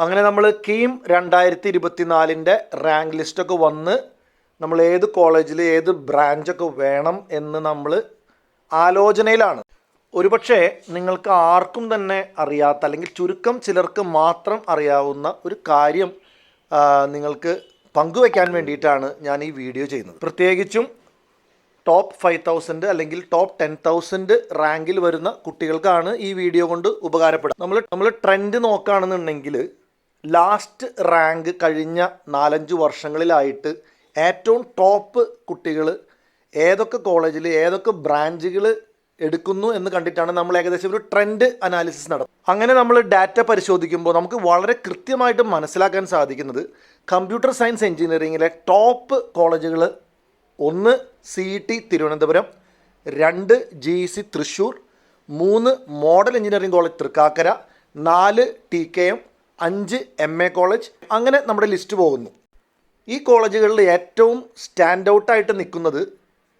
അങ്ങനെ നമ്മൾ കീം 2024 റാങ്ക് ലിസ്റ്റൊക്കെ വന്ന് നമ്മൾ ഏത് കോളേജിൽ ഏത് ബ്രാഞ്ചൊക്കെ വേണം എന്ന് നമ്മൾ ആലോചനയിലാണ്. ഒരുപക്ഷെ നിങ്ങൾക്ക് ആർക്കും തന്നെ അറിയാത്ത അല്ലെങ്കിൽ ചുരുക്കം ചിലർക്ക് മാത്രം അറിയാവുന്ന ഒരു കാര്യം നിങ്ങൾക്ക് പങ്കുവയ്ക്കാൻ വേണ്ടിയിട്ടാണ് ഞാൻ ഈ വീഡിയോ ചെയ്യുന്നത്. പ്രത്യേകിച്ചും ടോപ്പ് 5000 അല്ലെങ്കിൽ ടോപ്പ് 10,000 റാങ്കിൽ വരുന്ന കുട്ടികൾക്കാണ് ഈ വീഡിയോ കൊണ്ട് ഉപകാരപ്പെടുക. നമ്മൾ ട്രെൻഡ് നോക്കുകയാണെന്നുണ്ടെങ്കിൽ ലാസ്റ്റ് റാങ്ക് കഴിഞ്ഞ 4-5 വർഷങ്ങളിലായിട്ട് ഏറ്റവും ടോപ്പ് കുട്ടികൾ ഏതൊക്കെ കോളേജിൽ ഏതൊക്കെ ബ്രാഞ്ചുകൾ എടുക്കുന്നു എന്ന് കണ്ടിട്ടാണ് നമ്മൾ ഏകദേശം ഒരു ട്രെൻഡ് അനാലിസിസ് നടത്തുന്നത്. അങ്ങനെ നമ്മൾ ഡാറ്റ പരിശോധിക്കുമ്പോൾ നമുക്ക് വളരെ കൃത്യമായിട്ട് മനസ്സിലാക്കാൻ സാധിക്കുന്നത് കമ്പ്യൂട്ടർ സയൻസ് എഞ്ചിനീയറിങ്ങിലെ ടോപ്പ് കോളേജുകൾ 1 CET Thiruvananthapuram, 2 GEC Thrissur, 3 model engineering college Thrikkakara, 4 TKM, 5 MA college, അങ്ങനെ നമ്മുടെ ലിസ്റ്റ് പോകുന്നു. ഈ കോളേജുകളിൽ ഏറ്റവും സ്റ്റാൻഡ് ഔട്ടായിട്ട് നിൽക്കുന്നത്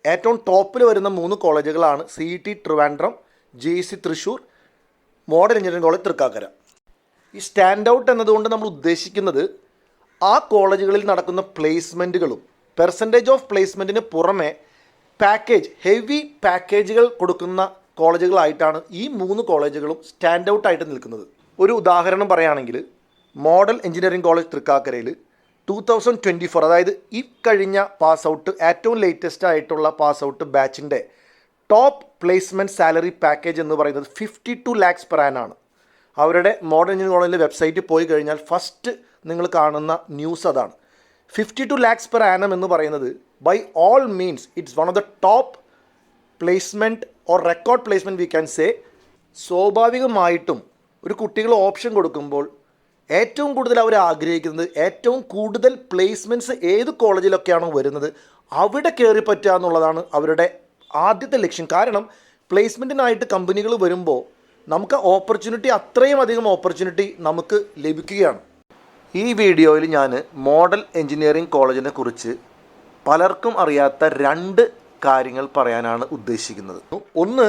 ഏറ്റവും ടോപ്പിൽ വരുന്ന 3 കോളേജുകളാണ് CET Trivandrum, GEC Thrissur, model engineering college Thrikkakara. ഈ സ്റ്റാൻഡ് ഔട്ട് എന്നതുകൊണ്ട് നമ്മൾ ഉദ്ദേശിക്കുന്നത് ആ കോളേജുകളിൽ നടക്കുന്ന പ്ലേസ്മെൻറ്റുകളും പെർസെൻറ്റേജ് ഓഫ് പ്ലേസ്മെൻറ്റിന് പുറമെ പാക്കേജ് ഹെവി പാക്കേജുകൾ കൊടുക്കുന്ന കോളേജുകളായിട്ടാണ് ഈ 3 കോളേജുകളും സ്റ്റാൻഡ് ഔട്ടായിട്ട് നിൽക്കുന്നത്. ഒരു ഉദാഹരണം പറയുകയാണെങ്കിൽ മോഡൽ എഞ്ചിനീയറിംഗ് കോളേജ് തൃക്കാക്കരയിൽ 2024, അതായത് ഈ കഴിഞ്ഞ പാസ് ഔട്ട് ഏറ്റവും ലേറ്റസ്റ്റ് ആയിട്ടുള്ള പാസ് ഔട്ട് ബാച്ചിൻ്റെ ടോപ്പ് പ്ലേസ്മെൻറ്റ് സാലറി പാക്കേജ് എന്ന് പറയുന്നത് 52 lakhs per annum ആണ്. അവരുടെ മോഡൽ എഞ്ചിനീയറിംഗ് കോളേജിലെ വെബ്സൈറ്റിൽ പോയി കഴിഞ്ഞാൽ ഫസ്റ്റ് നിങ്ങൾ കാണുന്ന ന്യൂസ് അതാണ്. 52 lakhs per annum എന്ന് പറയുന്നത് by all means it's one of the top placement or record placement we can say. സ്വാഭാവികമായിട്ടും ഒരു കുട്ടികൾ ഓപ്ഷൻ കൊടുക്കുമ്പോൾ ഏറ്റവും കൂടുതൽ അവർ ആഗ്രഹിക്കുന്നത് ഏറ്റവും കൂടുതൽ പ്ലേസ്മെൻറ്റ്സ് ഏത് കോളേജിലൊക്കെയാണോ വരുന്നത് അവിടെ കയറി പറ്റുക എന്നുള്ളതാണ് അവരുടെ ആദ്യത്തെ ലക്ഷ്യം. കാരണം പ്ലേസ്മെൻറ്റിനായിട്ട് കമ്പനികൾ വരുമ്പോൾ നമുക്ക് ഓപ്പർച്യൂണിറ്റി അത്രയും അധികം ഓപ്പർച്യൂണിറ്റി നമുക്ക് ലഭിക്കുകയാണ്. ഈ വീഡിയോയിൽ ഞാൻ മോഡൽ എഞ്ചിനീയറിംഗ് കോളേജിനെ കുറിച്ച് പലർക്കും അറിയാത്ത 2 കാര്യങ്ങൾ പറയാനാണ് ഉദ്ദേശിക്കുന്നത്. ഒന്ന്,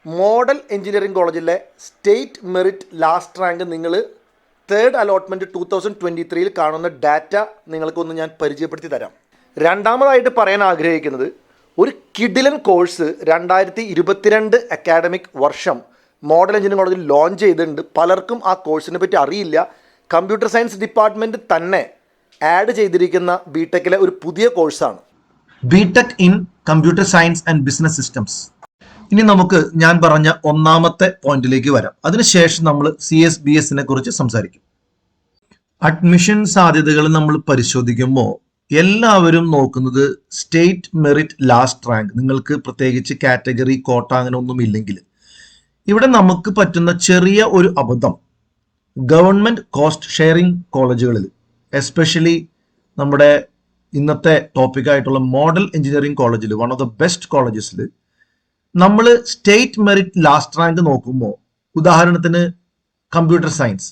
മോഡൽ എഞ്ചിനീയറിംഗ് കോളേജിലെ സ്റ്റേറ്റ് മെറിറ്റ് ലാസ്റ്റ് റാങ്ക് നിങ്ങൾ 3rd അലോട്ട്മെൻറ്റ് 2023 കാണുന്ന ഡാറ്റ നിങ്ങൾക്കൊന്ന് ഞാൻ പരിചയപ്പെടുത്തി തരാം. രണ്ടാമതായിട്ട് പറയാൻ ആഗ്രഹിക്കുന്നത് ഒരു കിഡിലൻ കോഴ്സ് 2022 അക്കാഡമിക് വർഷം മോഡൽ എഞ്ചിനീയറിംഗ് കോളേജിൽ ലോഞ്ച് ചെയ്തിട്ടുണ്ട്. പലർക്കും ആ കോഴ്സിനെ പറ്റി അറിയില്ല. കമ്പ്യൂട്ടർ സയൻസ് ഡിപ്പാർട്ട്മെൻറ്റ് തന്നെ ആഡ് ചെയ്തിരിക്കുന്ന ബിടെക്കിലെ ഒരു പുതിയ കോഴ്സാണ് BTech in computer science and business systems. ഇനി നമുക്ക് ഞാൻ പറഞ്ഞ ഒന്നാമത്തെ പോയിന്റിലേക്ക് വരാം. അതിനുശേഷം നമ്മൾ CSBSനെ കുറിച്ച് സംസാരിക്കും. അഡ്മിഷൻ സാധ്യതകൾ നമ്മൾ പരിശോധിക്കുമ്പോൾ എല്ലാവരും നോക്കുന്നത് സ്റ്റേറ്റ് മെറിറ്റ് ലാസ്റ്റ് റാങ്ക്. നിങ്ങൾക്ക് പ്രത്യേകിച്ച് കാറ്റഗറി കോട്ട അങ്ങനെ ഒന്നും ഇല്ലെങ്കിൽ ഇവിടെ നമുക്ക് പറ്റുന്ന ചെറിയ ഒരു അബദ്ധം, ഗവൺമെന്റ് കോസ്റ്റ് ഷെയറിംഗ് കോളേജുകളിൽ എസ്പെഷ്യലി നമ്മുടെ ഇന്നത്തെ ടോപ്പിക്കായിട്ടുള്ള മോഡൽ എഞ്ചിനീയറിംഗ് കോളേജിൽ വൺ ഓഫ് ദ ബെസ്റ്റ് കോളേജസിൽ നമ്മൾ സ്റ്റേറ്റ് മെറിറ്റ് ലാസ്റ്റ് റാങ്ക് നോക്കുമ്പോൾ ഉദാഹരണത്തിന് കമ്പ്യൂട്ടർ സയൻസ്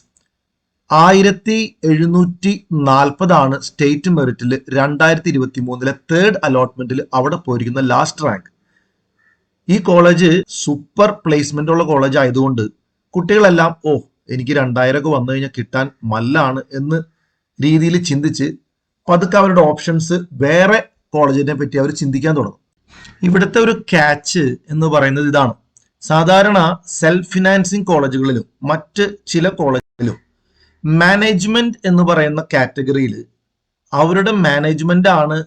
1740 സ്റ്റേറ്റ് മെറിറ്റിൽ 2023 3rd അലോട്ട്മെന്റിൽ അവിടെ പോയിരിക്കുന്ന ലാസ്റ്റ് റാങ്ക്. ഈ കോളേജ് സൂപ്പർ പ്ലേസ്മെന്റ് ഉള്ള കോളേജ് ആയതുകൊണ്ട് കുട്ടികളെല്ലാം എനിക്ക് 2000 വന്നു കഴിഞ്ഞാൽ കിട്ടാൻ മല്ലാണ് എന്ന് രീതിയിൽ ചിന്തിച്ച് പതുക്കെ അവരുടെ ഓപ്ഷൻസ് വേറെ കോളേജിനെ പറ്റി അവർ ചിന്തിക്കാൻ തുടങ്ങും. ഇവിടുത്തെ ഒരു ക്യാച്ച് എന്ന് പറയുന്നത് ഇതാണ്. സാധാരണ സെൽഫ് ഫിനാൻസിങ് കോളേജുകളിലും മറ്റ് ചില കോളേജുകളിലും മാനേജ്മെന്റ് എന്ന് പറയുന്ന കാറ്റഗറിയിൽ അവരുടെ മാനേജ്മെന്റ് ആണ്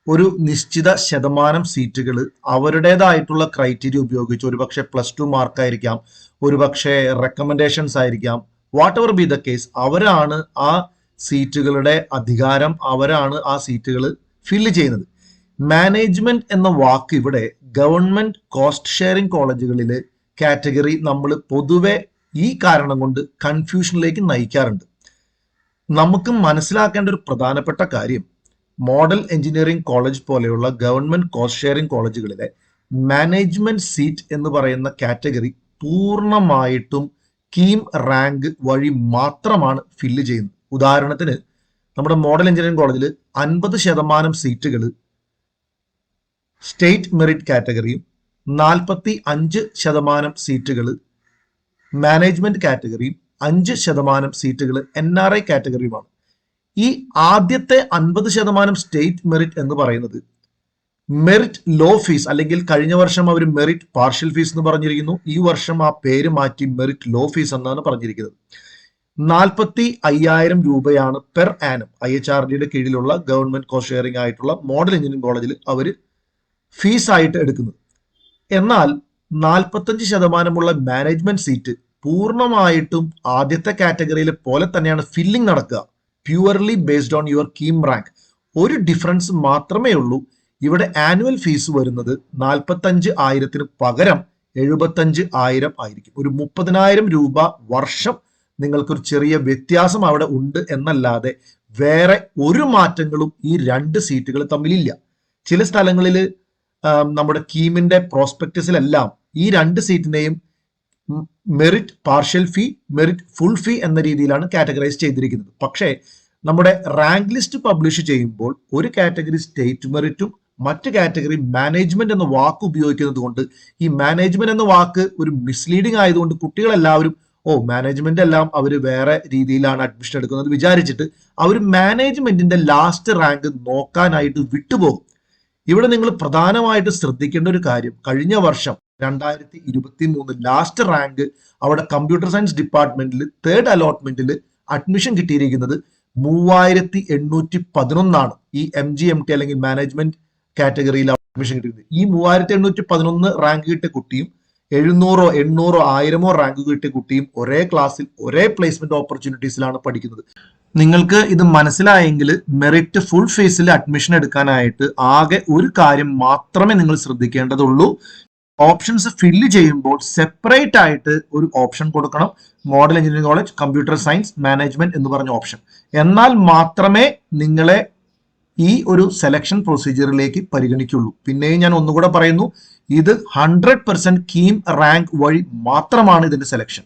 ഒരു നിശ്ചിത ശതമാനം സീറ്റുകൾ അവരുടേതായിട്ടുള്ള ക്രൈറ്റീരിയ ഉപയോഗിച്ച്, ഒരുപക്ഷെ +2 മാർക്കായിരിക്കാം, ഒരുപക്ഷെ റെക്കമെൻഡേഷൻസ് ആയിരിക്കാം, what ever B the case, അവരാണ് ആ സീറ്റുകളുടെ അധികാരം, അവരാണ് ആ സീറ്റുകൾ ഫില്ല് ചെയ്യുന്നത്. മാനേജ്മെന്റ് എന്ന വാക്ക് ഇവിടെ ഗവൺമെന്റ് കോസ്റ്റ് ഷെയറിംഗ് കോളേജുകളിലെ കാറ്റഗറി നമ്മൾ പൊതുവെ ഈ കാരണം കൊണ്ട് കൺഫ്യൂഷനിലേക്ക് നയിക്കാറുണ്ട്. നമുക്ക് മനസ്സിലാക്കേണ്ട ഒരു പ്രധാനപ്പെട്ട കാര്യം, മോഡൽ എഞ്ചിനീയറിംഗ് കോളേജ് പോലെയുള്ള ഗവൺമെന്റ് കോസ്റ്റ് ഷെയറിംഗ് കോളേജുകളിലെ മാനേജ്മെന്റ് സീറ്റ് എന്ന് പറയുന്ന കാറ്റഗറി പൂർണ്ണമായിട്ടും കീം റാങ്ക് വഴി മാത്രമാണ് ഫില്ല് ചെയ്യുന്നത്. ഉദാഹരണത്തിന് നമ്മുടെ മോഡൽ എഞ്ചിനീയറിംഗ് കോളേജിൽ 50% സീറ്റുകൾ സ്റ്റേറ്റ് മെറിറ്റ് കാറ്റഗറിയും 45% സീറ്റുകൾ മാനേജ്മെന്റ് കാറ്റഗറിയും 5% സീറ്റുകൾ NRI കാറ്റഗറിയുമാണ്. ഈ ആദ്യത്തെ 50% സ്റ്റേറ്റ് മെറിറ്റ് എന്ന് പറയുന്നത് മെറിറ്റ് ലോ ഫീസ്, അല്ലെങ്കിൽ കഴിഞ്ഞ വർഷം അവർ മെറിറ്റ് പാർഷ്യൽ ഫീസ് എന്ന് പറഞ്ഞിരിക്കുന്നു. ഈ വർഷം ആ പേര് മാറ്റി മെറിറ്റ് ലോ ഫീസ് എന്നാണ് പറഞ്ഞിരിക്കുന്നത്. 45,000 രൂപയാണ് പെർ ആനം IHRDയുടെ കീഴിലുള്ള ഗവൺമെന്റ് കോസ്റ്റ് ഷെയറിംഗ് ആയിട്ടുള്ള മോഡൽ എഞ്ചിനീയറിംഗ് കോളേജിൽ അവർ ഫീസായിട്ട് എടുക്കുന്നത്. എന്നാൽ 45% മാനേജ്മെന്റ് സീറ്റ് പൂർണ്ണമായിട്ടും ആദ്യത്തെ കാറ്റഗറിയിലെ പോലെ തന്നെയാണ് ഫില്ലിംഗ് നടക്കുക, purely based on your KEAM rank. ഒരു ഡിഫറൻസ് മാത്രമേ ഉള്ളൂ. ഇവിടെ ആനുവൽ ഫീസ് വരുന്നത് 45,000 പകരം 75,000 ആയിരിക്കും. ഒരു 30,000 രൂപ വർഷം നിങ്ങൾക്കൊരു ചെറിയ വ്യത്യാസം അവിടെ ഉണ്ട് എന്നല്ലാതെ വേറെ ഒരു മാറ്റങ്ങളും ഈ 2 സീറ്റുകൾ തമ്മിലില്ല. ചില സ്ഥലങ്ങളിൽ നമ്മുടെ കീമിന്റെ പ്രോസ്പെക്ടസിലെല്ലാം ഈ 2 സീറ്റിനെയും മെറിറ്റ് പാർഷ്യൽ ഫീ, മെറിറ്റ് ഫുൾ ഫീ എന്ന രീതിയിലാണ് കാറ്റഗറൈസ് ചെയ്തിരിക്കുന്നത്. പക്ഷേ നമ്മുടെ റാങ്ക് ലിസ്റ്റ് പബ്ലിഷ് ചെയ്യുമ്പോൾ ഒരു കാറ്റഗറി സ്റ്റേറ്റ് മെറിറ്റും മറ്റു കാറ്റഗറി മാനേജ്മെന്റ് എന്ന വാക്ക് ഉപയോഗിക്കുന്നത് കൊണ്ട് ഈ മാനേജ്മെന്റ് എന്ന വാക്ക് ഒരു മിസ്ലീഡിംഗ് ആയതുകൊണ്ട് കുട്ടികളെല്ലാവരും മാനേജ്മെന്റ് എല്ലാം അവർ വേറെ രീതിയിലാണ് അഡ്മിഷൻ എടുക്കുന്നത് വിചാരിച്ചിട്ട് അവർ മാനേജ്മെന്റിന്റെ ലാസ്റ്റ് റാങ്ക് നോക്കാനായിട്ട് വിട്ടുപോകും. ഇവിടെ നിങ്ങൾ പ്രധാനമായിട്ട് ശ്രദ്ധിക്കേണ്ട ഒരു കാര്യം, കഴിഞ്ഞ വർഷം 2023 ലാസ്റ്റ് റാങ്ക് അവിടെ കമ്പ്യൂട്ടർ സയൻസ് ഡിപ്പാർട്ട്മെന്റിൽ തേർഡ് അലോട്ട്മെന്റിൽ അഡ്മിഷൻ കിട്ടിയിരിക്കുന്നത് 3,811 ഈ MGMT അല്ലെങ്കിൽ മാനേജ്മെന്റ് കാറ്റഗറിയിൽ അഡ്മിഷൻ കിട്ടിയത്. ഈ 3,811 റാങ്ക് കിട്ടിയ കുട്ടിയും 700, 800, 1000 റാങ്ക് കിട്ടിയ കുട്ടിയും ഒരേ ക്ലാസ്സിൽ ഒരേ പ്ലേസ്മെന്റ് ഓപ്പർച്യൂണിറ്റീസിലാണ് പഠിക്കുന്നത്. നിങ്ങൾക്ക് ഇത് മനസ്സിലായെങ്കിൽ മെറിറ്റ് ഫുൾ ഫീസിൽ അഡ്മിഷൻ എടുക്കാനായിട്ട് ആകെ ഒരു കാര്യം മാത്രമേ നിങ്ങൾ ശ്രദ്ധിക്കേണ്ടതുള്ളൂ. ഓപ്ഷൻസ് ഫില്ല് ചെയ്യുമ്പോൾ സെപ്പറേറ്റ് ആയിട്ട് ഒരു ഓപ്ഷൻ കൊടുക്കണം, model engineering college, computer science, management എന്ന് പറഞ്ഞ ഓപ്ഷൻ. എന്നാൽ മാത്രമേ നിങ്ങളെ ഈ ഒരു സെലക്ഷൻ പ്രൊസീജിയറിലേക്ക് പരിഗണിക്കുള്ളൂ. പിന്നെയും ഞാൻ ഒന്നുകൂടെ പറയുന്നു, ഇത് 100% കീം റാങ്ക് വഴി മാത്രമാണ് ഇതിന്റെ സെലക്ഷൻ.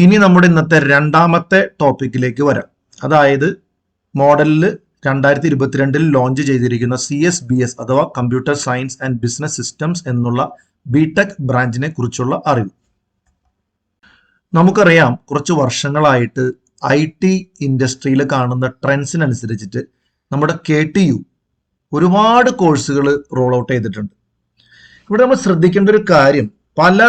ഇനി നമ്മുടെ ഇന്നത്തെ രണ്ടാമത്തെ ടോപ്പിക്കിലേക്ക് വരാം. അതായത് മോഡലിൽ 2022 ലോഞ്ച് ചെയ്തിരിക്കുന്ന CSBS അഥവാ computer science and business systems എന്നുള്ള BTech ബ്രാഞ്ചിനെ കുറിച്ചുള്ള അറിവ്. നമുക്കറിയാം, കുറച്ച് വർഷങ്ങളായിട്ട് IT ഇൻഡസ്ട്രിയിൽ കാണുന്ന ട്രെൻഡ്സിനനുസരിച്ചിട്ട് നമ്മുടെ KTU ഒരുപാട് കോഴ്സുകൾ റോൾ ഔട്ട് ചെയ്തിട്ടുണ്ട്. ഇവിടെ നമ്മൾ ശ്രദ്ധിക്കേണ്ട ഒരു കാര്യം, പല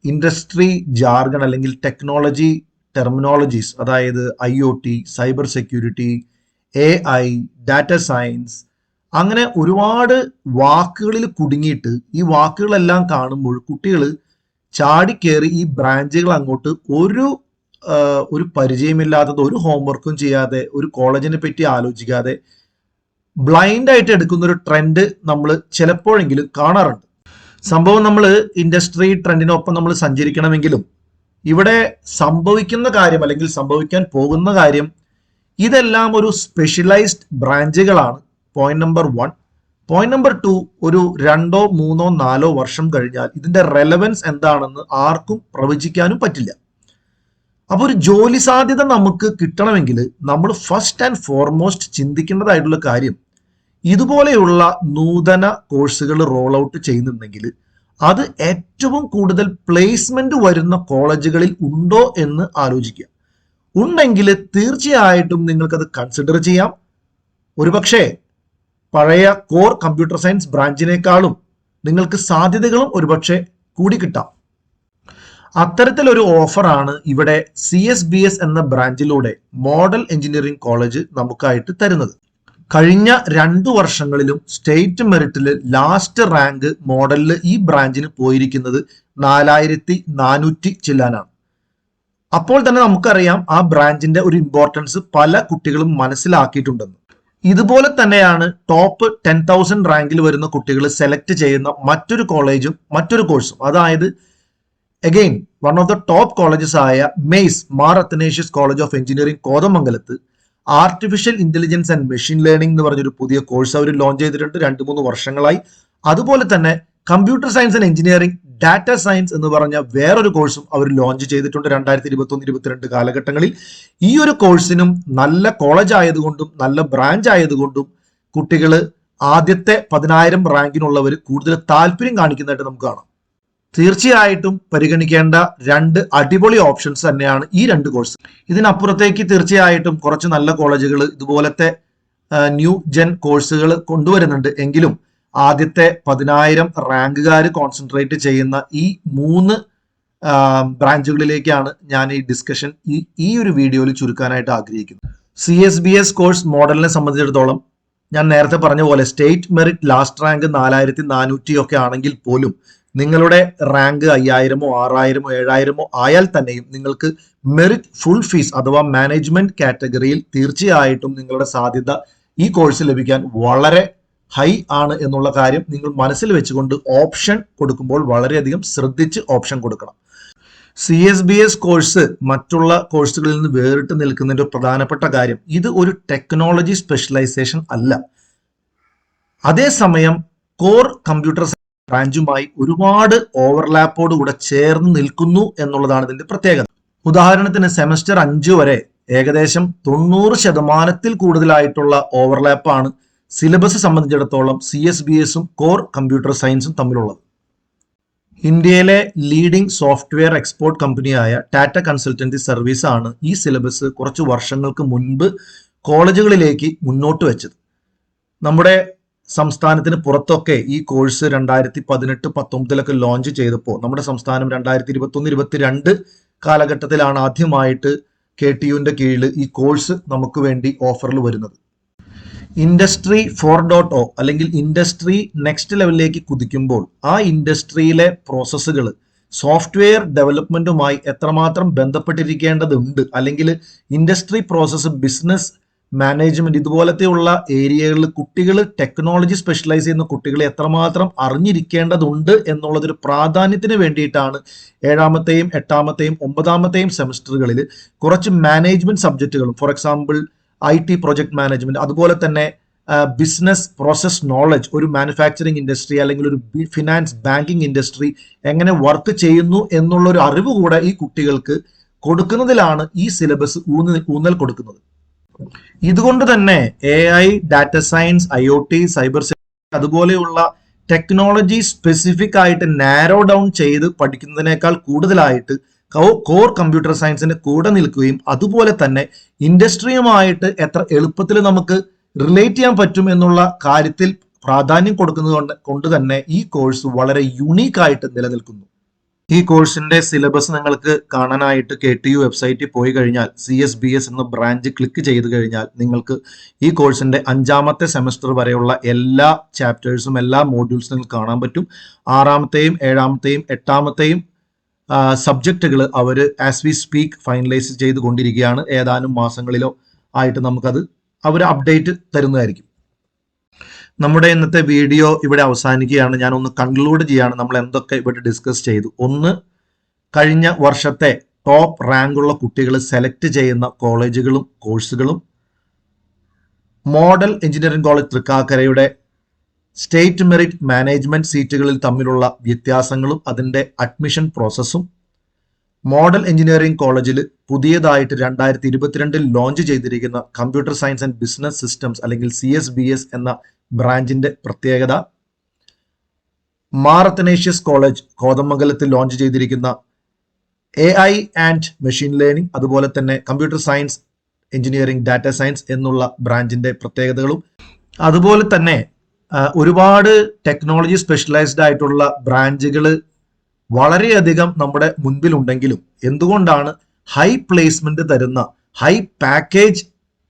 ഇൻഡസ്ട്രി ജാർഗൺ അല്ലെങ്കിൽ ടെക്നോളജി ടെർമിനോളജീസ്, അതായത് IoT, cyber security, AI, data science, അങ്ങനെ ഒരുപാട് വാക്കുകളിൽ കുടുങ്ങിയിട്ട് ഈ വാക്കുകളെല്ലാം കാണുമ്പോൾ കുട്ടികൾ ചാടിക്കേറി ഈ ബ്രാഞ്ചുകൾ അങ്ങോട്ട് ഒരു പരിചയമില്ലാത്തത്, ഒരു ഹോംവർക്കും ചെയ്യാതെ, ഒരു കോളേജിനെ പറ്റി ആലോചിക്കാതെ ബ്ലൈൻഡ് ആയിട്ട് എടുക്കുന്ന ഒരു ട്രെൻഡ് നമ്മൾ ചിലപ്പോഴെങ്കിലും കാണാറുണ്ട്. സംഭവം നമ്മൾ ഇൻഡസ്ട്രി ട്രെൻഡിനൊപ്പം നമ്മൾ സഞ്ചരിക്കണമെങ്കിലും ഇവിടെ സംഭവിക്കുന്ന കാര്യം അല്ലെങ്കിൽ സംഭവിക്കാൻ പോകുന്ന കാര്യം, ഇതെല്ലാം ഒരു സ്പെഷ്യലൈസ്ഡ് ബ്രാഞ്ചുകളാണ്. Point number 1. പോയിന്റ് നമ്പർ 2, ഒരു 2, 3, 4 വർഷം കഴിഞ്ഞാൽ ഇതിന്റെ റെലവൻസ് എന്താണെന്ന് ആർക്കും പ്രവചിക്കാനും പറ്റില്ല. അപ്പൊ ഒരു ജോലി സാധ്യത നമുക്ക് കിട്ടണമെങ്കിൽ നമ്മൾ ഫസ്റ്റ് ആൻഡ് ഫോർമോസ്റ്റ് ചിന്തിക്കേണ്ടതായിട്ടുള്ള കാര്യം, ഇതുപോലെയുള്ള നൂതന കോഴ്സുകൾ റോൾ ഔട്ട് ചെയ്യുന്നുണ്ടെങ്കിൽ അത് ഏറ്റവും കൂടുതൽ പ്ലേസ്മെന്റ് വരുന്ന കോളേജുകളിൽ ഉണ്ടോ എന്ന് ആലോചിക്കുക. ഉണ്ടെങ്കിൽ തീർച്ചയായിട്ടും നിങ്ങൾക്കത് കൺസിഡർ ചെയ്യാം. ഒരുപക്ഷെ പഴയ കോർ കമ്പ്യൂട്ടർ സയൻസ് ബ്രാഞ്ചിനേക്കാളും നിങ്ങൾക്ക് സാധ്യതകളും ഒരുപക്ഷെ കൂടി കിട്ടാം. അത്തരത്തിലൊരു ഓഫറാണ് ഇവിടെ CSBS എന്ന ബ്രാഞ്ചിലൂടെ മോഡൽ എഞ്ചിനീയറിംഗ് കോളേജ് നമുക്കായിട്ട് തരുന്നത്. കഴിഞ്ഞ 2 വർഷങ്ങളിലും സ്റ്റേറ്റ് മെറിറ്റിൽ ലാസ്റ്റ് റാങ്ക് മോഡലിൽ ഈ ബ്രാഞ്ചിന് പോയിരിക്കുന്നത് 4,400 ചില്ലാനാണ്. അപ്പോൾ തന്നെ നമുക്കറിയാം ആ ബ്രാഞ്ചിന്റെ ഒരു ഇമ്പോർട്ടൻസ് പല കുട്ടികളും മനസ്സിലാക്കിയിട്ടുണ്ടെന്ന്. ഇതുപോലെ തന്നെയാണ് ടോപ്പ് 10,000 റാങ്കിൽ വരുന്ന കുട്ടികൾ സെലക്ട് ചെയ്യുന്ന മറ്റൊരു കോളേജും മറ്റൊരു കോഴ്സും. അതായത് again one of the top colleges ആയ MACE Mar Athanasius college of engineering കോതമംഗലത്ത് artificial intelligence and machine learning എന്ന് പറഞ്ഞൊരു പുതിയ കോഴ്സ് അവർ ലോഞ്ച് ചെയ്തിട്ടുണ്ട് 2-3 വർഷങ്ങളായി. അതുപോലെ തന്നെ computer science and engineering data science എന്ന് പറഞ്ഞ വേറൊരു കോഴ്സും അവർ ലോഞ്ച് ചെയ്തിട്ടുണ്ട് 2021-22 കാലഘട്ടങ്ങളിൽ. ഈ ഒരു കോഴ്സിനും നല്ല കോളേജ് ആയതുകൊണ്ടും നല്ല ബ്രാഞ്ച് ആയതുകൊണ്ടും കുട്ടികൾ ആദ്യത്തെ 10,000 റാങ്കിനുള്ളവർ കൂടുതൽ താല്പര്യം കാണിക്കുന്നതായിട്ട് നമുക്ക് കാണാം. തീർച്ചയായിട്ടും പരിഗണിക്കേണ്ട രണ്ട് അടിപൊളി ഓപ്ഷൻസ് തന്നെയാണ് ഈ രണ്ട് കോഴ്സ്. ഇതിനപ്പുറത്തേക്ക് തീർച്ചയായിട്ടും കുറച്ച് നല്ല കോളേജുകൾ ഇതുപോലത്തെ ന്യൂ ജെൻ കോഴ്സുകൾ കൊണ്ടുവരുന്നുണ്ട്. എങ്കിലും ആദ്യത്തെ 10,000 റാങ്കുകാർ കോൺസെൻട്രേറ്റ് ചെയ്യുന്ന ഈ 3 ബ്രാഞ്ചുകളിലേക്കാണ് ഞാൻ ഈ ഡിസ്കഷൻ ഈ ഒരു വീഡിയോയിൽ ചുരുക്കാനായിട്ട് ആഗ്രഹിക്കുന്നത്. CSBS കോഴ്സ് മോഡലിനെ സംബന്ധിച്ചിടത്തോളം ഞാൻ നേരത്തെ പറഞ്ഞ പോലെ സ്റ്റേറ്റ് മെറിറ്റ് ലാസ്റ്റ് റാങ്ക് 4,400 ഒക്കെ ആണെങ്കിൽ പോലും നിങ്ങളുടെ റാങ്ക് 5,000, 6,000, 7,000 ആയാൽ തന്നെയും നിങ്ങൾക്ക് മെറിറ്റ് ഫുൾ ഫീസ് അഥവാ മാനേജ്മെന്റ് കാറ്റഗറിയിൽ തീർച്ചയായിട്ടും നിങ്ങളുടെ സാധ്യത ഈ കോഴ്സ് ലഭിക്കാൻ വളരെ ഹൈ ആണ് എന്നുള്ള കാര്യം നിങ്ങൾ മനസ്സിൽ വെച്ചുകൊണ്ട് ഓപ്ഷൻ കൊടുക്കുമ്പോൾ വളരെയധികം ശ്രദ്ധിച്ച് ഓപ്ഷൻ കൊടുക്കണം. CSBS കോഴ്സ് മറ്റുള്ള കോഴ്സുകളിൽ നിന്ന് വേറിട്ട് നിൽക്കുന്നതിന്റെ പ്രധാനപ്പെട്ട കാര്യം ഇത് ഒരു ടെക്നോളജി സ്പെഷ്യലൈസേഷൻ അല്ല. അതേസമയം കോർ കമ്പ്യൂട്ടർ ബ്രാഞ്ചുമായി ഒരുപാട് ഓവർലാപ്പോട് കൂടെ ചേർന്ന് നിൽക്കുന്നു എന്നുള്ളതാണ് ഇതിന്റെ പ്രത്യേകത. ഉദാഹരണത്തിന് സെമസ്റ്റർ 5 വരെ ഏകദേശം 90% കൂടുതലായിട്ടുള്ള ഓവർലാപ്പാണ് സിലബസ് സംബന്ധിച്ചിടത്തോളം CSBSഉം കോർ കമ്പ്യൂട്ടർ സയൻസും തമ്മിലുള്ളത്. ഇന്ത്യയിലെ ലീഡിംഗ് സോഫ്റ്റ്വെയർ എക്സ്പോർട്ട് കമ്പനിയായ ടാറ്റ കൺസൾട്ടൻസി സർവീസ് ആണ് ഈ സിലബസ് കുറച്ച് വർഷങ്ങൾക്ക് മുൻപ് കോളേജുകളിലേക്ക് മുന്നോട്ട് വെച്ചത്. നമ്മുടെ സംസ്ഥാനത്തിന് പുറത്തൊക്കെ ഈ കോഴ്സ് 2018-19 ലോഞ്ച് ചെയ്തപ്പോൾ നമ്മുടെ സംസ്ഥാനം 2021-22 കാലഘട്ടത്തിലാണ് ആദ്യമായിട്ട് KTUവിന്റെ കീഴിൽ ഈ കോഴ്സ് നമുക്ക് വേണ്ടി ഓഫറിൽ വരുന്നത്. ഇൻഡസ്ട്രി 4.0 അല്ലെങ്കിൽ ഇൻഡസ്ട്രി നെക്സ്റ്റ് ലെവലിലേക്ക് കുതിക്കുമ്പോൾ ആ ഇൻഡസ്ട്രിയിലെ പ്രോസസ്സുകൾ സോഫ്റ്റ്വെയർ ഡെവലപ്മെന്റുമായി എത്രമാത്രം ബന്ധപ്പെട്ടിരിക്കേണ്ടതുണ്ട്, അല്ലെങ്കിൽ ഇൻഡസ്ട്രി പ്രോസസ്സ്, ബിസിനസ് മാനേജ്മെന്റ് ഇതുപോലത്തെയുള്ള ഏരിയകളിൽ കുട്ടികൾ ടെക്നോളജി സ്പെഷ്യലൈസ് ചെയ്യുന്ന കുട്ടികളെ എത്രമാത്രം അറിഞ്ഞിരിക്കേണ്ടതുണ്ട് എന്നുള്ളതൊരു പ്രാധാന്യത്തിന് വേണ്ടിയിട്ടാണ് 7ാമത്തെയും 8ാമത്തെയും 9ാമത്തെയും സെമസ്റ്ററുകളിൽ കുറച്ച് മാനേജ്മെന്റ് സബ്ജക്റ്റുകളും, for example IT project management, അതുപോലെ തന്നെ ബിസിനസ് പ്രോസസ് നോളജ്, ഒരു മാനുഫാക്ചറിങ് ഇൻഡസ്ട്രി അല്ലെങ്കിൽ ഒരു ഫിനാൻസ് ബാങ്കിങ് ഇൻഡസ്ട്രി എങ്ങനെ വർക്ക് ചെയ്യുന്നു എന്നുള്ള ഒരു അറിവ് കൂടെ ഈ കുട്ടികൾക്ക് കൊടുക്കുന്നതിലാണ് ഈ സിലബസ് ഊന്നൽ കൊടുക്കുന്നത്. ഇതുകൊണ്ട് തന്നെ AI, data science, IoT, cyber security അതുപോലെയുള്ള ടെക്നോളജി സ്പെസിഫിക് ആയിട്ട് നാരോ ഡൗൺ ചെയ്ത് പഠിക്കുന്നതിനേക്കാൾ കൂടുതലായിട്ട് കോർ കമ്പ്യൂട്ടർ സയൻസിന്റെ കൂടെ നിൽക്കുകയും അതുപോലെ തന്നെ ഇൻഡസ്ട്രിയുമായിട്ട് എത്ര എളുപ്പത്തിൽ നമുക്ക് റിലേറ്റ് ചെയ്യാൻ പറ്റും എന്നുള്ള കാര്യത്തിൽ പ്രാധാന്യം കൊടുക്കുന്നത് കൊണ്ട് തന്നെ ഈ കോഴ്സ് വളരെ യുണീക്ക് ആയിട്ട് നിലനിൽക്കുന്നു. ഈ കോഴ്സിന്റെ സിലബസ് നിങ്ങൾക്ക് കാണാനായിട്ട് KTU വെബ്സൈറ്റിൽ പോയി കഴിഞ്ഞാൽ CSBS എന്ന ബ്രാഞ്ച് ക്ലിക്ക് ചെയ്ത് കഴിഞ്ഞാൽ നിങ്ങൾക്ക് ഈ കോഴ്സിന്റെ 5ാമത്തെ സെമസ്റ്റർ വരെയുള്ള എല്ലാ ചാപ്റ്റേഴ്സും എല്ലാ മോഡ്യൂൾസും നിങ്ങൾക്ക് കാണാൻ പറ്റും. 6ാമത്തെയും 7ാമത്തെയും 8ാമത്തെയും സബ്ജക്റ്റുകൾ അവർ ആസ് വി സ്പീക്ക് ഫൈനലൈസ് ചെയ്തുകൊണ്ടിരിക്കുകയാണ്. ഏതാനും മാസങ്ങളിലോ ആയിട്ട് നമുക്കത് അവർ അപ്ഡേറ്റ് തരുന്നതായിരിക്കും. നമ്മുടെ ഇന്നത്തെ വീഡിയോ ഇവിടെ അവസാനിക്കുകയാണ്. ഞാനൊന്ന് കൺക്ലൂഡ് ചെയ്യാണ് നമ്മൾ എന്തൊക്കെ ഇവിടെ ഡിസ്കസ് ചെയ്തു. ഒന്ന്, കഴിഞ്ഞ വർഷത്തെ ടോപ്പ് റാങ്കുള്ള കുട്ടികൾ സെലക്ട് ചെയ്യുന്ന കോളേജുകളും കോഴ്സുകളും, മോഡൽ എഞ്ചിനീയറിംഗ് കോളേജ് തൃക്കാക്കരയുടെ സ്റ്റേറ്റ് മെറിറ്റ് മാനേജ്മെന്റ് സീറ്റുകളിൽ തമ്മിലുള്ള വ്യത്യാസങ്ങളും അതിൻ്റെ അഡ്മിഷൻ പ്രോസസ്സും, മോഡൽ എഞ്ചിനീയറിംഗ് കോളേജിൽ പുതിയതായിട്ട് 2022 ലോഞ്ച് ചെയ്തിരിക്കുന്ന computer science and business systems അല്ലെങ്കിൽ CSBS എന്ന ബ്രാഞ്ചിന്റെ പ്രത്യേകത, മാർ അത്തനേഷ്യസ് കോളേജ് കോതമംഗലത്തിൽ ലോഞ്ച് ചെയ്തിരിക്കുന്ന AI ആൻഡ് മെഷീൻ ലേണിംഗ് അതുപോലെ തന്നെ computer science, engineering, data science എന്നുള്ള ബ്രാഞ്ചിന്റെ പ്രത്യേകതകളും, അതുപോലെ തന്നെ ഒരുപാട് ടെക്നോളജി സ്പെഷ്യലൈസ്ഡ് ആയിട്ടുള്ള ബ്രാഞ്ചുകൾ വളരെയധികം നമ്മുടെ മുൻപിലുണ്ടെങ്കിലും എന്തുകൊണ്ടാണ് ഹൈ പ്ലേസ്മെന്റ് തരുന്ന, ഹൈ പാക്കേജ്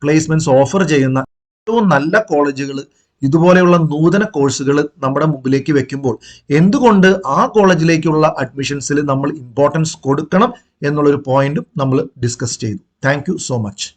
പ്ലേസ്മെന്റ്സ് ഓഫർ ചെയ്യുന്ന ഏറ്റവും നല്ല കോളേജുകൾ ഇതുപോലെയുള്ള നൂതന കോഴ്സുകൾ നമ്മുടെ മുമ്പിലേക്ക് വെക്കുമ്പോൾ എന്തുകൊണ്ട് ആ കോളേജിലേക്കുള്ള അഡ്മിഷൻസിൽ നമ്മൾ ഇമ്പോർട്ടൻസ് കൊടുക്കണം എന്നുള്ളൊരു പോയിന്റും നമ്മൾ ഡിസ്കസ് ചെയ്തു. Thank you so much.